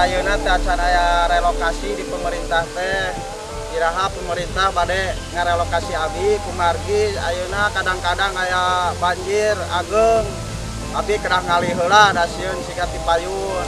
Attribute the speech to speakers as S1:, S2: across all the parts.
S1: ayeuna teh acan aya relokasi di pemerintah teh. Iraha pemerintah bade ngarelokasi abi kumargi ayeuna kadang-kadang aya banjir ageng. Abi kerah ngali heula da sieun siga ti payun.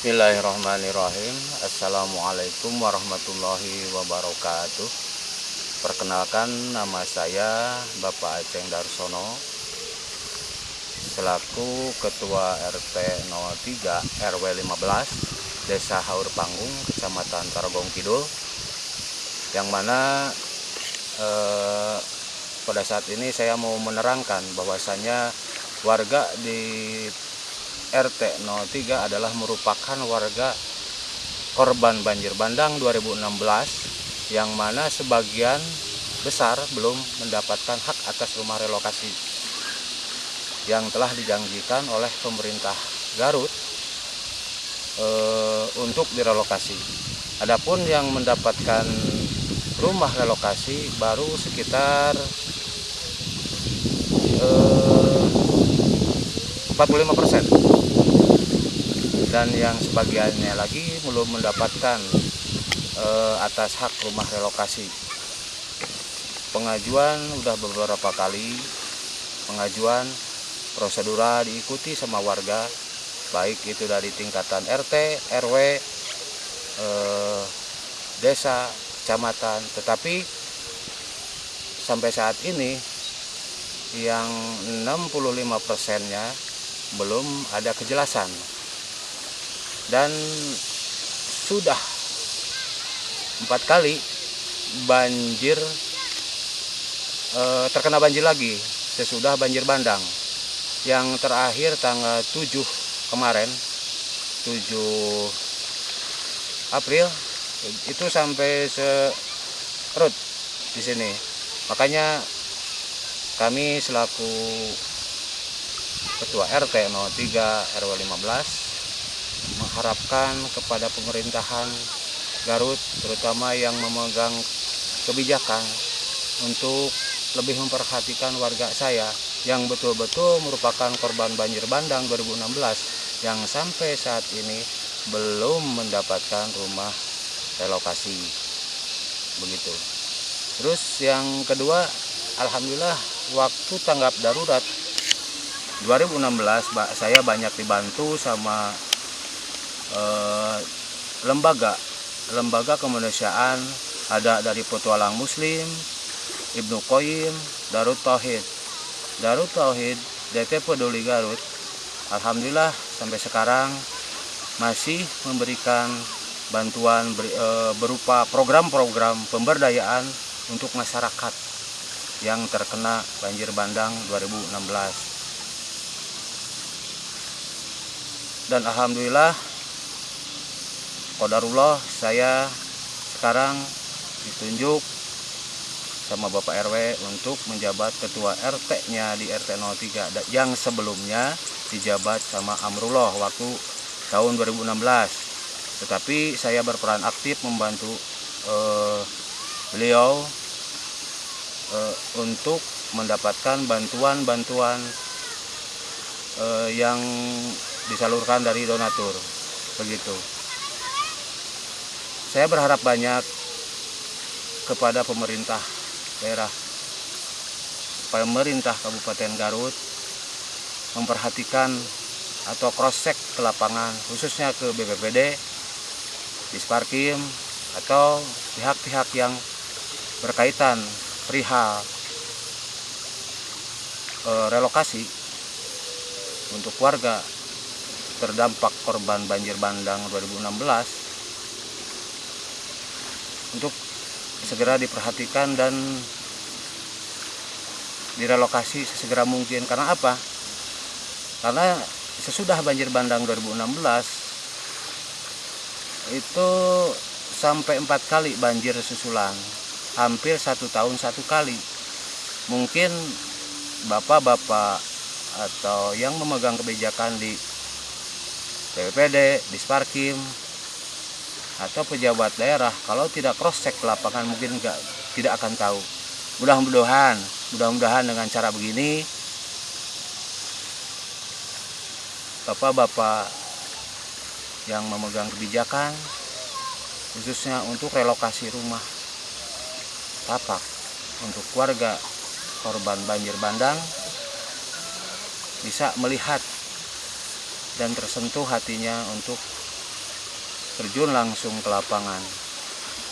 S2: Bismillahirrahmanirrahim. Assalamualaikum warahmatullahi wabarakatuh. Perkenalkan, nama saya Bapak Aceng Darsono selaku Ketua RT 03 RW 15 Desa Haur Panggung, Kecamatan Tarogong Kidul, yang mana pada saat ini saya mau menerangkan bahwasannya warga di RT 03 adalah merupakan warga korban banjir bandang 2016 yang mana sebagian besar belum mendapatkan hak atas rumah relokasi yang telah dijanjikan oleh pemerintah Garut untuk direlokasi. Adapun yang mendapatkan rumah relokasi baru sekitar 45%. Dan yang sebagiannya lagi belum mendapatkan atas hak rumah relokasi. Pengajuan udah beberapa kali, pengajuan prosedural diikuti sama warga, baik itu dari tingkatan RT, RW, desa, kecamatan, tetapi sampai saat ini yang 65%-nya belum ada kejelasan. Dan sudah 4 kali banjir, terkena banjir lagi sesudah banjir bandang. Yang terakhir tanggal 7 kemarin, 7 April, itu sampai serut di sini. Makanya kami selaku Ketua RT 03 RW 15 mengharapkan kepada pemerintahan Garut, terutama yang memegang kebijakan, untuk lebih memperhatikan warga saya yang betul-betul merupakan korban banjir bandang 2016 yang sampai saat ini belum mendapatkan rumah relokasi. Begitu. Terus yang kedua, alhamdulillah waktu tanggap darurat 2016 saya banyak dibantu sama lembaga kemanusiaan, ada dari Petualang Muslim, Ibnu Qayyim, Darut Tauhid, DT Peduli Garut. Alhamdulillah sampai sekarang masih memberikan bantuan berupa program-program pemberdayaan untuk masyarakat yang terkena banjir bandang 2016. Dan alhamdulillah, qadarullah, saya sekarang ditunjuk sama Bapak RW untuk menjabat ketua RT-nya di RT 03 yang sebelumnya dijabat sama Amrullah waktu tahun 2016. Tetapi saya berperan aktif membantu beliau untuk mendapatkan bantuan-bantuan yang disalurkan dari donatur. Begitu. Saya berharap banyak kepada pemerintah daerah, pemerintah Kabupaten Garut memperhatikan atau cross-check ke lapangan, khususnya ke BPBD, Disparkim, atau pihak-pihak yang berkaitan perihal relokasi untuk warga terdampak korban banjir bandang 2016 untuk segera diperhatikan dan direlokasi sesegera mungkin. Karena apa? Karena sesudah banjir bandang 2016 itu sampai 4 kali banjir susulan, hampir 1 tahun 1 kali. Mungkin bapak-bapak atau yang memegang kebijakan di BPPD, Disparkim, atau pejabat daerah kalau tidak cross check ke lapangan mungkin tidak akan tahu. Mudah-mudahan dengan cara begini bapak-bapak yang memegang kebijakan khususnya untuk relokasi rumah tapak untuk warga korban banjir bandang bisa melihat dan tersentuh hatinya untuk terjun langsung ke lapangan.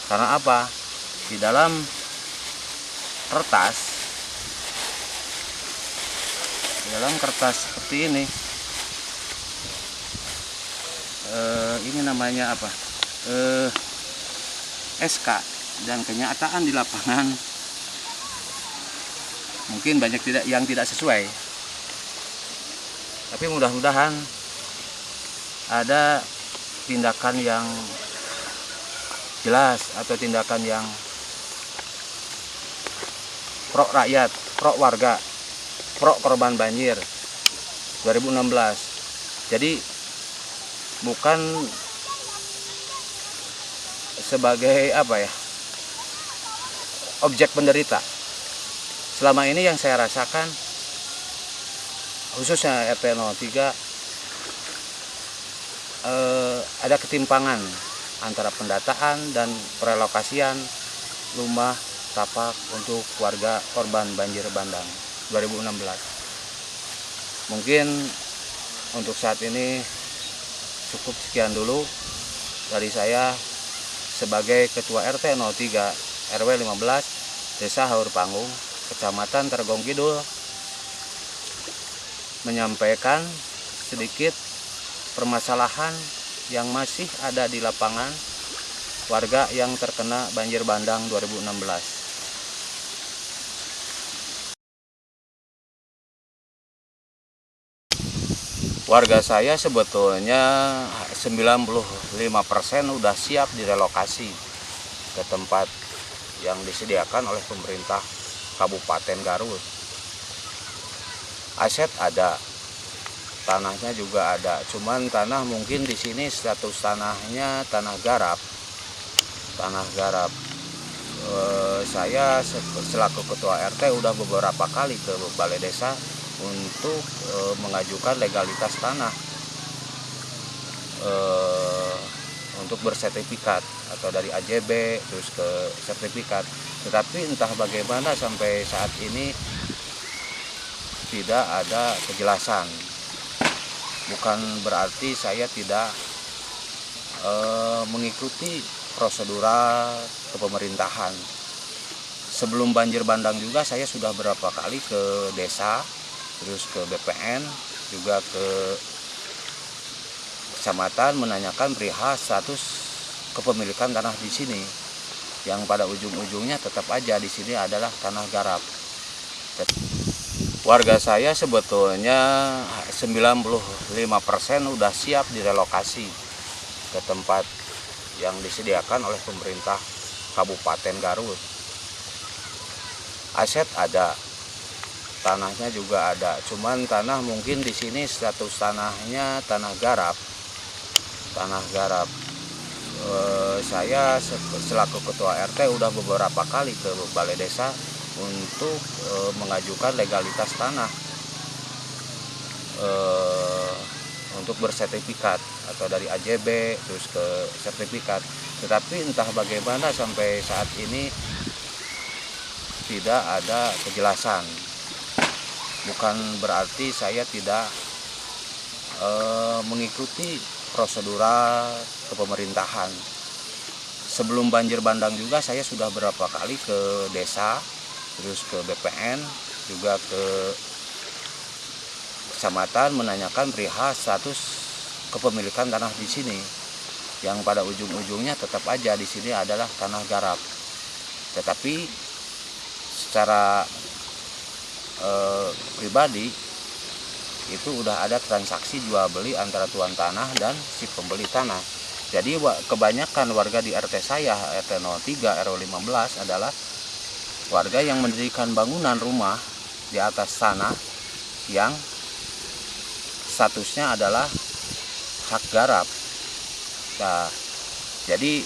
S2: Karena apa? Di dalam kertas seperti ini namanya apa? SK dan kenyataan di lapangan mungkin banyak yang tidak sesuai. Tapi mudah-mudahan ada tindakan yang jelas atau tindakan yang pro rakyat, pro warga, pro korban banjir 2016. Jadi bukan sebagai objek penderita. Selama ini yang saya rasakan khususnya RT 03 ada ketimpangan antara pendataan dan perelokasian rumah tapak untuk warga korban banjir bandang 2016. Mungkin untuk saat ini cukup sekian dulu dari saya sebagai Ketua RT 03 RW 15 Desa Haur Panggung, Kecamatan Tarogong Kidul, menyampaikan sedikit permasalahan yang masih ada di lapangan warga yang terkena banjir bandang 2016. Warga saya sebetulnya 95% udah siap direlokasi ke tempat yang disediakan oleh pemerintah Kabupaten Garut. Aset ada, tanahnya juga ada. Cuman tanah mungkin di sini status tanahnya tanah garap. Saya selaku Ketua RT udah beberapa kali ke Balai Desa untuk mengajukan legalitas tanah untuk bersertifikat atau dari AJB terus ke sertifikat. Tetapi entah bagaimana sampai saat ini tidak ada kejelasan. Bukan berarti saya tidak mengikuti prosedural kepemerintahan. Sebelum banjir bandang juga saya sudah berapa kali ke desa, terus ke BPN, juga ke kecamatan menanyakan perihal status kepemilikan tanah di sini. Yang pada ujung-ujungnya tetap aja di sini adalah tanah garap. Warga saya sebetulnya 95% udah siap direlokasi ke tempat yang disediakan oleh pemerintah Kabupaten Garut. Aset ada, tanahnya juga ada. Cuman tanah mungkin di sini status tanahnya tanah garap. Saya selaku Ketua RT udah beberapa kali ke Balai Desa untuk mengajukan legalitas tanah untuk bersertifikat atau dari AJB terus ke sertifikat. Tetapi entah bagaimana sampai saat ini tidak ada kejelasan. Bukan berarti saya tidak mengikuti prosedural kepemerintahan. Sebelum banjir bandang juga saya sudah berapa kali ke desa, terus ke BPN, juga ke kecamatan menanyakan perihal status kepemilikan tanah di sini. Yang pada ujung-ujungnya tetap aja di sini adalah tanah garap. Tetapi secara pribadi itu udah ada transaksi jual beli antara tuan tanah dan si pembeli tanah. Jadi kebanyakan warga di RT saya, RT 03 RW 15 adalah warga yang mendirikan bangunan rumah di atas tanah yang statusnya adalah hak garap. Nah, jadi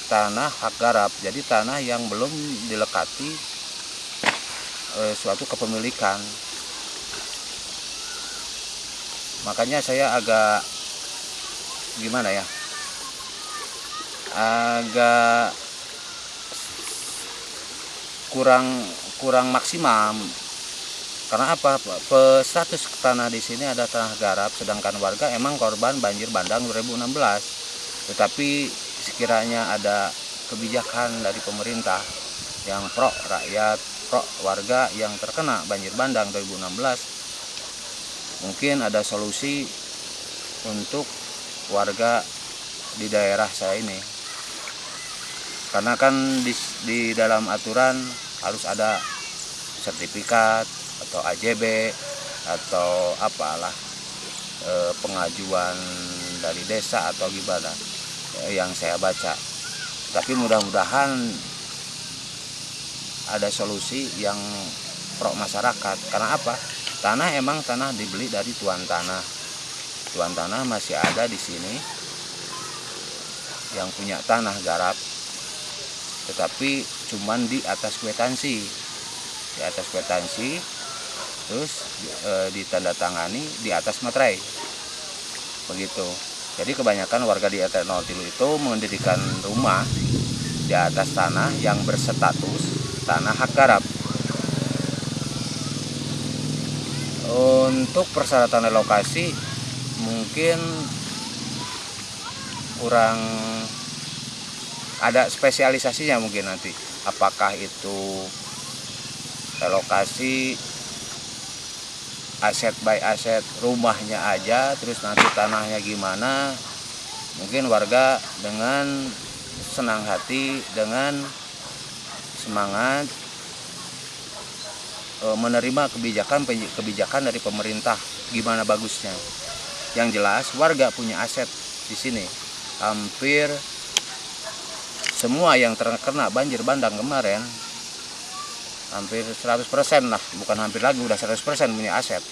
S2: tanah hak garap, jadi tanah yang belum dilekati suatu kepemilikan. Makanya saya agak gimana ya, agak kurang maksimal. Karena apa? Status tanah di sini ada tanah garap, sedangkan warga emang korban banjir bandang 2016. Tetapi sekiranya ada kebijakan dari pemerintah yang pro rakyat, pro warga yang terkena banjir bandang 2016, mungkin ada solusi untuk warga di daerah saya ini. Karena kan di dalam aturan harus ada sertifikat atau AJB atau apalah, pengajuan dari desa atau gimana yang saya baca. Tapi mudah-mudahan ada solusi yang pro masyarakat. Karena apa? Tanah emang tanah dibeli dari tuan tanah. Tuan tanah masih ada di sini yang punya tanah garap, tetapi cuman di atas kwitansi, terus ditandatangani di atas materai, begitu. Jadi kebanyakan warga di RT 03 itu mendirikan rumah di atas tanah yang berstatus tanah hak garap. Untuk persyaratan relokasi mungkin kurang ada spesialisasinya mungkin nanti. Apakah itu relokasi aset by aset, rumahnya aja, terus nanti tanahnya gimana. Mungkin warga dengan senang hati, dengan semangat menerima kebijakan dari pemerintah, gimana bagusnya. Yang jelas warga punya aset di sini. Hampir semua yang terkena banjir bandang kemarin, hampir 100% lah, bukan hampir lagi, udah 100% punya aset.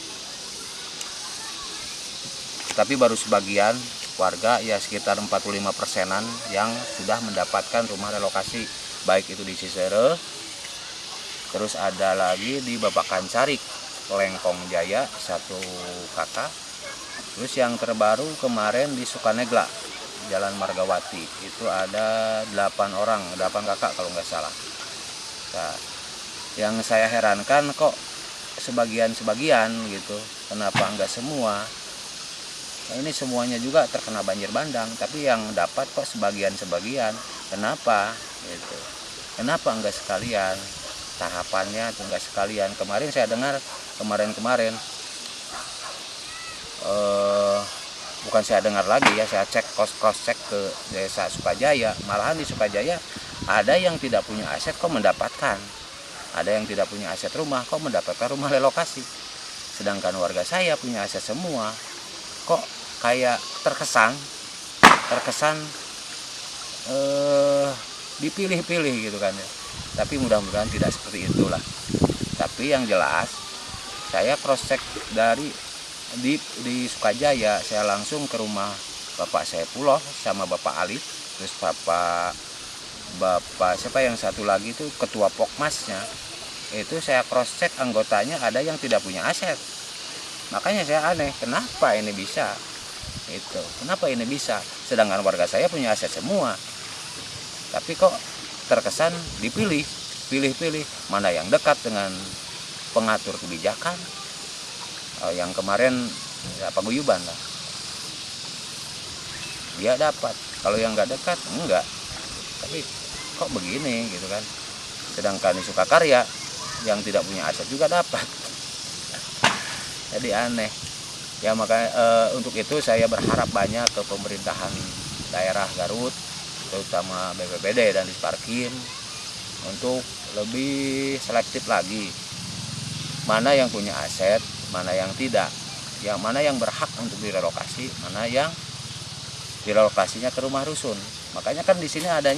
S2: Tapi baru sebagian warga, ya sekitar 45%-an yang sudah mendapatkan rumah relokasi, baik itu di Cisere, terus ada lagi di Babakan Carik, Lengkong Jaya, 1 kakak. Terus yang terbaru kemarin di Sukanegla, Jalan Margawati, itu ada 8 orang, 8 kakak kalau nggak salah. Nah, yang saya herankan kok sebagian-sebagian gitu, kenapa nggak semua? Nah, ini semuanya juga terkena banjir bandang, tapi yang dapat kok sebagian-sebagian. Kenapa? Gitu. Kenapa nggak sekalian? Tahapannya tuh nggak sekalian. Kemarin saya dengar kemarin bukan saya dengar lagi ya, saya cek cross check ke desa Sukajaya, malahan di Sukajaya ada yang tidak punya aset kok mendapatkan, ada yang tidak punya aset rumah kok mendapatkan rumah relokasi, sedangkan warga saya punya aset semua. Kok kayak terkesan dipilih-pilih gitu kan ya. Tapi mudah-mudahan tidak seperti itulah. Tapi yang jelas saya cross check di Sukajaya, saya langsung ke rumah Bapak Saifullah sama Bapak Ali, terus Bapak siapa yang satu lagi itu ketua Pokmasnya, itu saya cross check anggotanya ada yang tidak punya aset. Makanya saya aneh, kenapa ini bisa? Kenapa ini bisa? Sedangkan warga saya punya aset semua. Tapi kok terkesan pilih-pilih, mana yang dekat dengan pengatur kebijakan. Yang kemarin ya, paguyuban lah, dia dapat. Kalau yang nggak dekat enggak. Tapi kok begini gitu kan? Sedangkan di Sukakarya yang tidak punya aset juga dapat. Jadi aneh. Ya makanya untuk itu saya berharap banyak ke pemerintahan daerah Garut, terutama BPBD dan Disparkim, untuk lebih selektif lagi. Mana yang punya aset, mana yang tidak, yang mana yang berhak untuk direlokasi, mana yang direlokasinya ke rumah rusun. Makanya kan di sini ada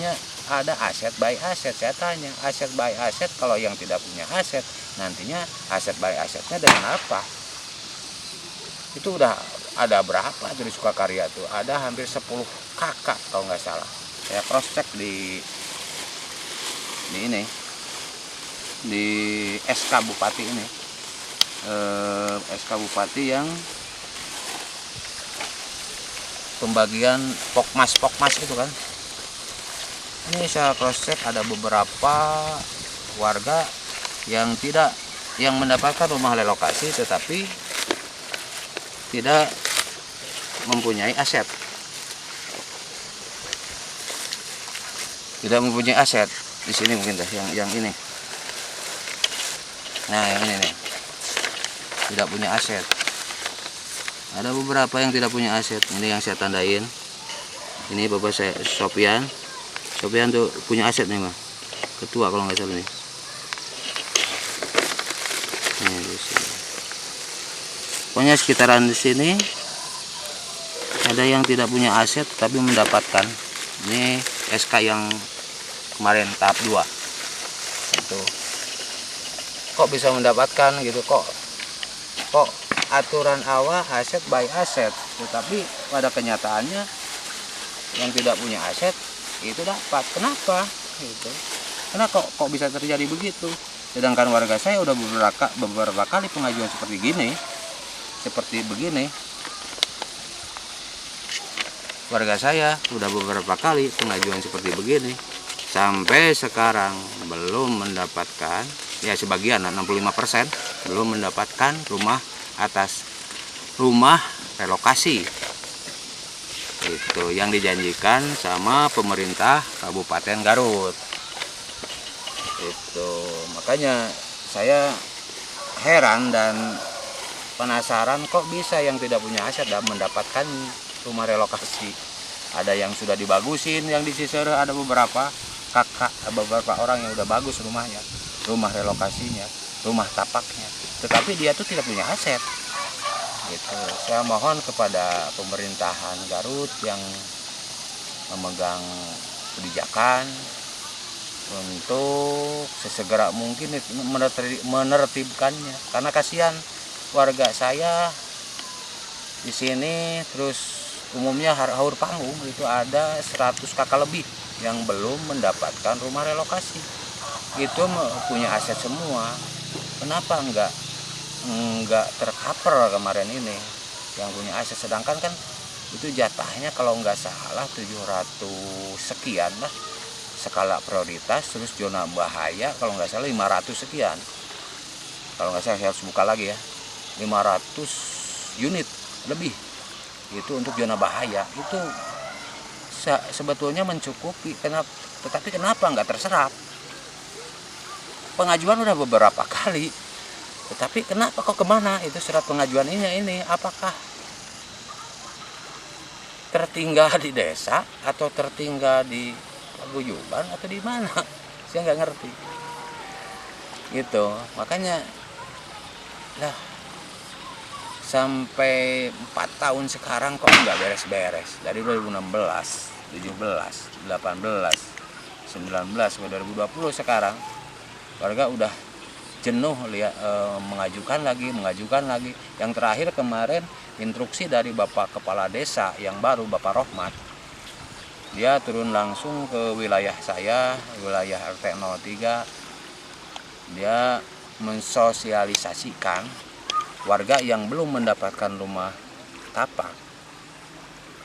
S2: aset by aset. Saya tanya, aset by aset, kalau yang tidak punya aset nantinya aset by asetnya dengan apa? Itu udah ada berapa dari Sukakarya tuh? Ada hampir 10 kakak kalau nggak salah. Saya cross check di ini, di SK Bupati ini, SK Bupati yang pembagian pokmas itu kan. Ini saya cross check ada beberapa warga yang mendapatkan rumah relokasi tetapi tidak mempunyai aset. Tidak mempunyai aset. Di sini mungkin dah yang ini. Nah, yang ini nih. Tidak punya aset. Ada beberapa yang tidak punya aset. Ini yang saya tandain. Ini Bapak saya Sopian. Sopian tuh punya aset nih, Mas. Ketua kalau nggak salah nih. Nih, di sini. Pokoknya sekitaran di sini ada yang tidak punya aset tapi mendapatkan. Ini SK yang kemarin tahap 2. Itu. Kok bisa mendapatkan gitu, kok aturan awal aset by aset, tetapi pada kenyataannya yang tidak punya aset itu dapat. Kenapa? Gitu. Karena kok bisa terjadi begitu? Sedangkan warga saya udah beberapa kali pengajuan seperti begini. Warga saya udah beberapa kali pengajuan seperti begini. Sampai sekarang belum mendapatkan, ya sebagian 65% belum mendapatkan rumah relokasi. Itu yang dijanjikan sama pemerintah Kabupaten Garut. Itu makanya saya heran dan penasaran kok bisa yang tidak punya aset dan mendapatkan rumah relokasi. Ada yang sudah dibagusin, yang di Cisere ada beberapa orang yang udah bagus rumahnya, rumah relokasinya, rumah tapaknya, tetapi dia tuh tidak punya aset. Gitu. Saya mohon kepada pemerintahan Garut yang memegang kebijakan untuk sesegera mungkin menertibkannya, karena kasihan warga saya di sini. Terus umumnya Haur Panggung itu ada 100 kakak lebih yang belum mendapatkan rumah relokasi. Itu punya aset semua. Kenapa enggak tercover kemarin ini yang punya aset, sedangkan kan itu jatahnya kalau nggak salah 700 sekian lah skala prioritas, terus zona bahaya kalau nggak salah 500 sekian. Kalau nggak salah saya harus buka lagi ya, 500 unit lebih itu untuk zona bahaya. Itu sebetulnya mencukupi, tetapi kenapa nggak terserap? Pengajuan udah beberapa kali, tetapi kenapa kok kemana itu surat pengajuan ini? Apakah tertinggal di desa atau tertinggal di paguyuban atau di mana? Saya nggak ngerti. Gitu, makanya lah sampai 4 tahun sekarang kok nggak beres-beres. Dari 2016, 17, 18, 19 ke 2020 sekarang warga udah jenuh mengajukan lagi. Yang terakhir kemarin instruksi dari Bapak Kepala Desa yang baru, Bapak Rohmat, dia turun langsung ke wilayah saya, wilayah RT 03. Dia mensosialisasikan warga yang belum mendapatkan rumah tapak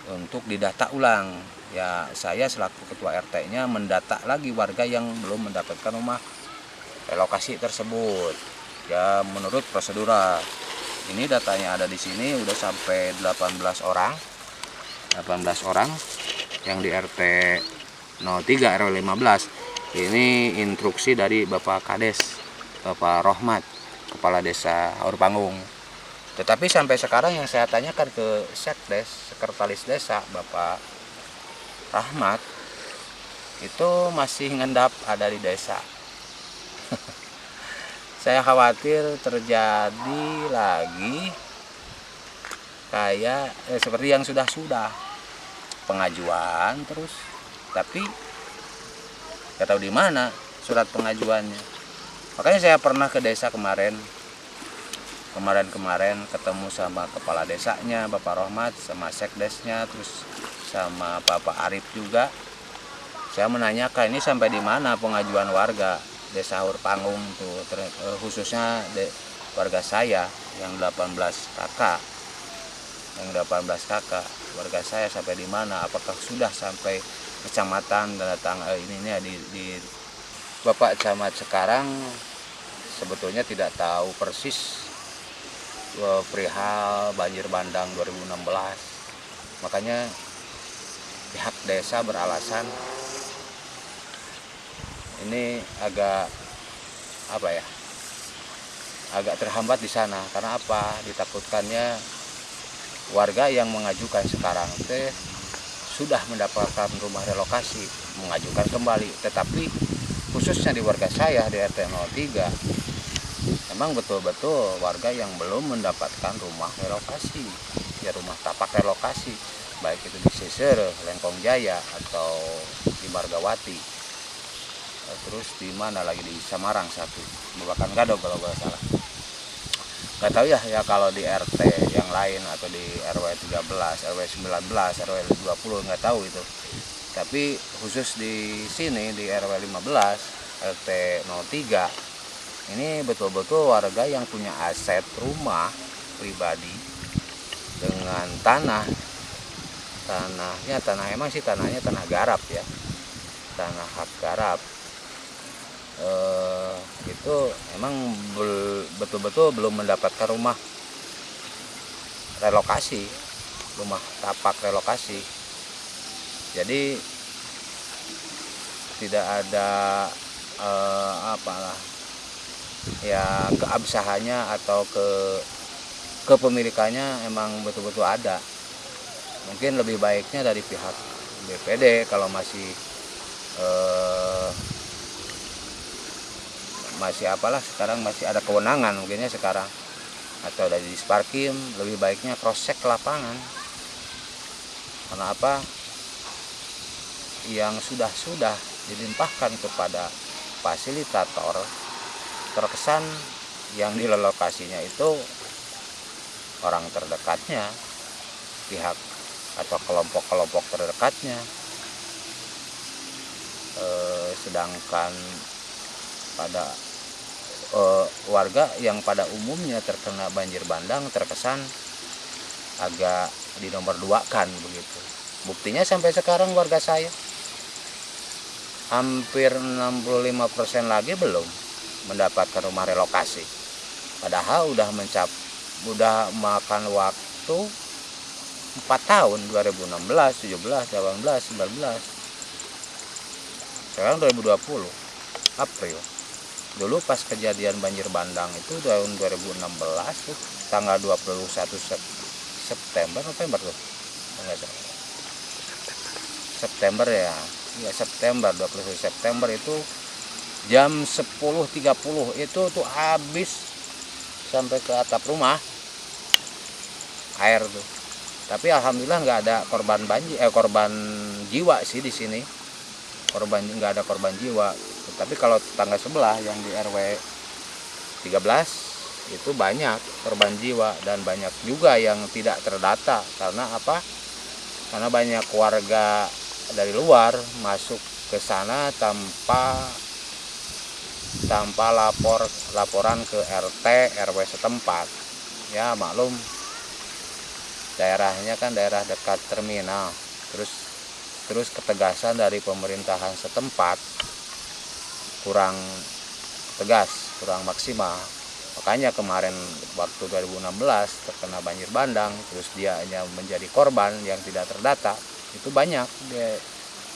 S2: untuk didata ulang. Ya, saya selaku ketua RT-nya mendata lagi warga yang belum mendapatkan rumah relokasi tersebut. Ya, menurut prosedural. Ini datanya ada di sini udah sampai 18 orang. 18 orang yang di RT 03 RW 15. Ini instruksi dari Bapak Kades, Bapak Rohmat, Kepala Desa Haur Panggung. Tetapi sampai sekarang yang saya tanyakan ke Sekdes, Sekretaris Desa, Bapak Rahmat, itu masih ngendap ada di desa. Saya khawatir terjadi lagi kayak seperti yang sudah. pengajuan terus, tapi nggak tahu di mana surat pengajuannya. Makanya saya pernah ke desa kemarin ketemu sama kepala desanya Bapak Rohmat, sama sekdesnya, terus sama Bapak Arif juga. Saya menanyakan ini sampai di mana pengajuan warga Desa Hurpanggung tuh, khususnya warga saya yang 18 kakak. Warga saya sampai di mana? Apakah sudah sampai kecamatan dan datang ininya di Bapak Camat sekarang sebetulnya tidak tahu persis perihal banjir bandang 2016. Makanya pihak desa beralasan ini agak terhambat di sana. Karena apa? Ditakutkannya warga yang mengajukan sekarang sudah mendapatkan rumah relokasi, mengajukan kembali. Tetapi khususnya di warga saya di RT 03, memang betul-betul warga yang belum mendapatkan rumah relokasi, ya rumah tapak relokasi, baik itu di Sisir, Lengkong Jaya, atau di Margawati, terus di mana lagi di Samarang satu, Babakan Gadog kalau nggak salah. Nggak tahu ya kalau di RT yang lain atau di RW 13, RW 19, RW 20 nggak tahu itu. Tapi khusus di sini di RW 15, RT 03 ini betul-betul warga yang punya aset rumah pribadi dengan tanahnya emang sih tanahnya tanah garap ya, tanah hak garap. Itu emang betul-betul belum mendapatkan rumah relokasi, rumah tapak relokasi. Jadi tidak ada keabsahannya atau kepemilikannya emang betul-betul ada. Mungkin lebih baiknya dari pihak BPD kalau masih sekarang masih ada kewenangan mungkinnya sekarang, atau dari Disparkim, lebih baiknya cross check ke lapangan. Karena apa? Yang sudah dilimpahkan kepada fasilitator, terkesan yang direlokasinya itu orang terdekatnya, pihak atau kelompok-kelompok terdekatnya, sedangkan pada warga yang pada umumnya terkena banjir bandang terkesan agak dinomor duakan begitu. Buktinya sampai sekarang warga saya hampir 65% lagi belum mendapatkan rumah relokasi. Padahal udah makan waktu 4 tahun, 2016, 17, 18, 19. Sekarang 2020 April. Dulu pas kejadian banjir bandang itu tahun 2016 tuh, tanggal 21 September tuh. September ya. Ya September, 21 September itu jam 10.30 itu tuh habis sampai ke atap rumah air tuh. Tapi alhamdulillah nggak ada korban jiwa sih di sini. Nggak ada korban jiwa. Tapi kalau tetangga sebelah yang di RW 13 itu banyak korban jiwa dan banyak juga yang tidak terdata. Karena apa? Karena banyak warga dari luar masuk ke sana tanpa laporan ke RT RW setempat. Ya maklum daerahnya kan daerah dekat terminal. Terus ketegasan dari pemerintahan setempat kurang tegas, kurang maksimal. Makanya kemarin waktu 2016 terkena banjir bandang, terus dia hanya menjadi korban yang tidak terdata. Itu banyak di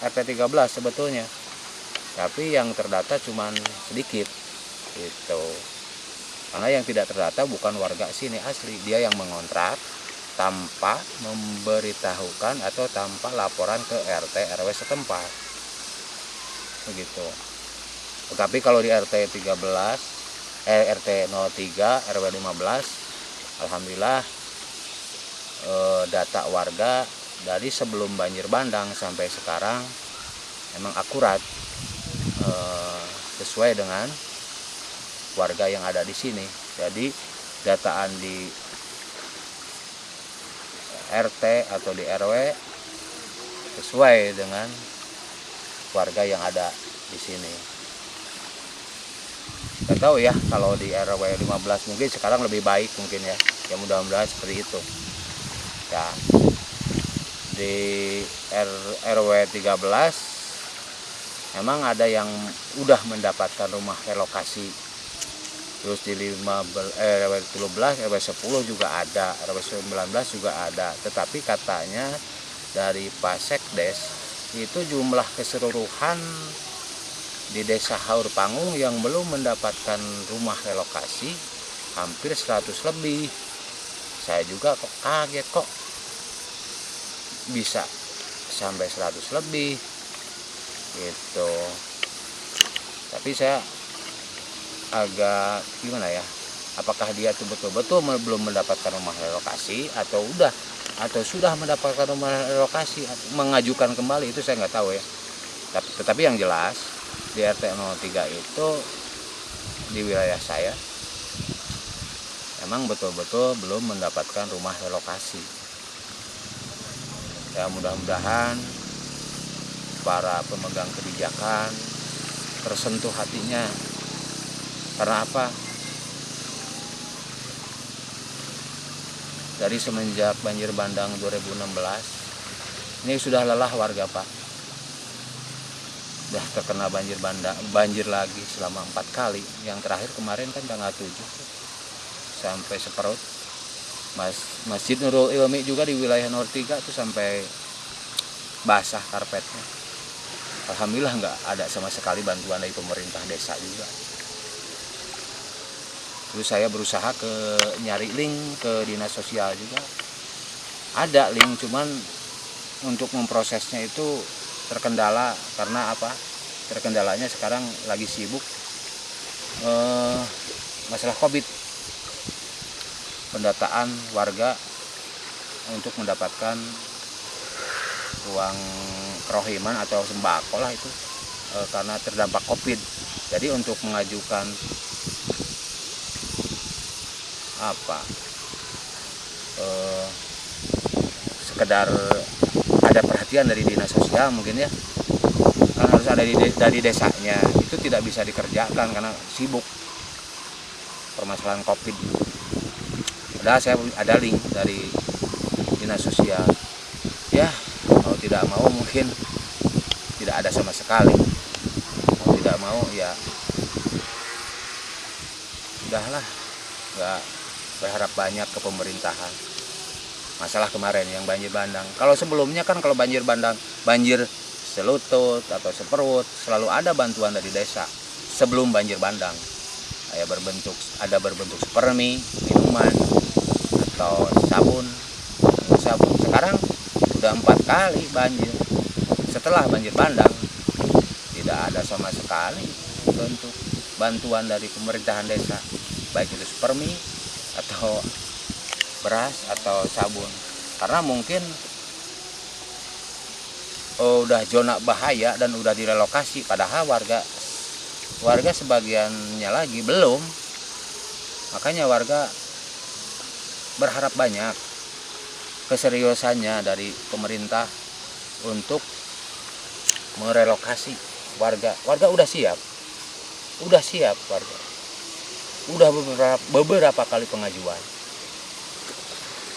S2: RT 13 sebetulnya. Tapi yang terdata cuma sedikit gitu. Karena yang tidak terdata bukan warga sini asli, dia yang mengontrak tanpa memberitahukan atau tanpa laporan ke RT RW setempat. Begitu. Tetapi kalau di RT 03 RW 15 alhamdulillah data warga dari sebelum banjir bandang sampai sekarang memang akurat, sesuai dengan warga yang ada di sini. Jadi dataan di RT atau di RW sesuai dengan warga yang ada di sini. Nggak tahu ya kalau di RW 15 mungkin sekarang lebih baik mungkin ya. Ya mudah-mudahan seperti itu. Ya. Di RW 13 memang ada yang udah mendapatkan rumah relokasi. Terus di RW 13, RW 10 juga ada, RW 19 juga ada. Tetapi katanya dari Pak Sekdes itu jumlah keseluruhan di Desa Haur Panggung yang belum mendapatkan rumah relokasi hampir 100 lebih. Saya juga kok kaget kok bisa sampai 100 lebih gitu. Tapi saya agak gimana ya, apakah dia tuh betul-betul belum mendapatkan rumah relokasi atau sudah mendapatkan rumah relokasi, mengajukan kembali, itu saya nggak tahu ya. Tetapi yang jelas di RT 03 itu di wilayah saya memang betul-betul belum mendapatkan rumah relokasi. Ya mudah-mudahan para pemegang kebijakan tersentuh hatinya. Karena apa? Dari semenjak banjir bandang 2016 ini sudah lelah warga, Pak. Sudah terkena banjir lagi selama 4 kali. Yang terakhir kemarin kan tanggal 7 sampai seperut. Masjid Nurul Ilmi juga di wilayah 03 itu sampai basah karpetnya. Alhamdulillah nggak ada sama sekali bantuan dari pemerintah desa juga. Terus saya berusaha nyari link ke dinas sosial juga. Ada link, cuman untuk memprosesnya itu terkendala. Karena apa? Terkendalanya sekarang lagi sibuk masalah COVID. Pendataan warga untuk mendapatkan uang kerohiman atau sembako lah itu karena terdampak COVID. Jadi untuk mengajukan sekedar ada perhatian dari dinas sosial mungkin ya, kan harus ada dari desanya, itu tidak bisa dikerjakan karena sibuk permasalahan COVID. Padahal saya ada link dari dinas sosial ya, mau tidak mau mungkin tidak ada sama sekali, mau tidak mau ya udahlah, nggak berharap banyak ke pemerintahan. Masalah kemarin yang banjir bandang, kalau sebelumnya kan kalau banjir bandang, banjir selutut atau seperut, selalu ada bantuan dari desa sebelum banjir bandang. Ada berbentuk supermi, minuman atau sabun. Sekarang sudah 4 kali banjir. Setelah banjir bandang tidak ada sama sekali bentuk bantuan dari pemerintahan desa, baik itu supermi atau beras atau sabun. Karena mungkin udah zona bahaya dan udah direlokasi, padahal warga sebagiannya lagi belum. Makanya warga berharap banyak keseriusannya dari pemerintah untuk merelokasi warga. Warga udah siap warga. Udah beberapa kali pengajuan.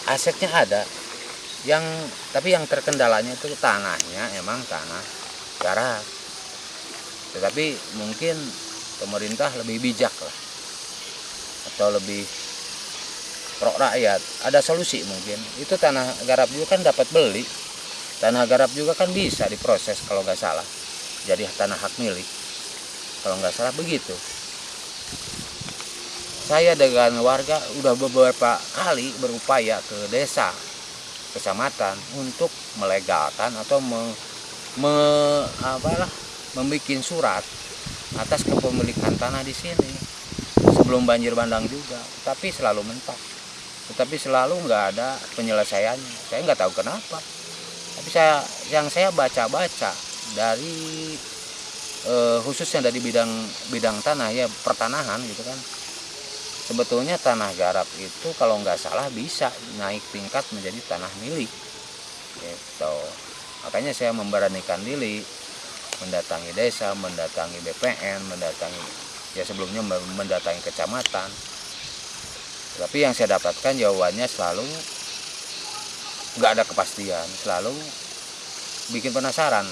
S2: Asetnya ada, tapi yang terkendalanya itu tanahnya, emang tanah garap. Tetapi mungkin pemerintah lebih bijak lah, atau lebih pro rakyat. Ada solusi mungkin. Itu tanah garap juga kan dapat beli. Tanah garap juga kan bisa diproses kalau nggak salah. Jadi tanah hak milik. Kalau nggak salah begitu. Saya dengan warga udah beberapa kali berupaya ke desa, kecamatan untuk melegalkan atau membuat surat atas kepemilikan tanah di sini sebelum banjir bandang juga, tapi selalu mentok, tetapi selalu nggak ada penyelesaiannya. Saya nggak tahu kenapa. Tapi yang saya baca-baca dari khususnya dari bidang tanah ya, pertanahan gitu kan, sebetulnya tanah garap itu kalau nggak salah bisa naik tingkat menjadi tanah milik gitu. Makanya saya memberanikan diri mendatangi desa, mendatangi BPN, mendatangi ya sebelumnya mendatangi kecamatan. Tapi yang saya dapatkan jawabannya selalu nggak ada kepastian, selalu bikin penasaran.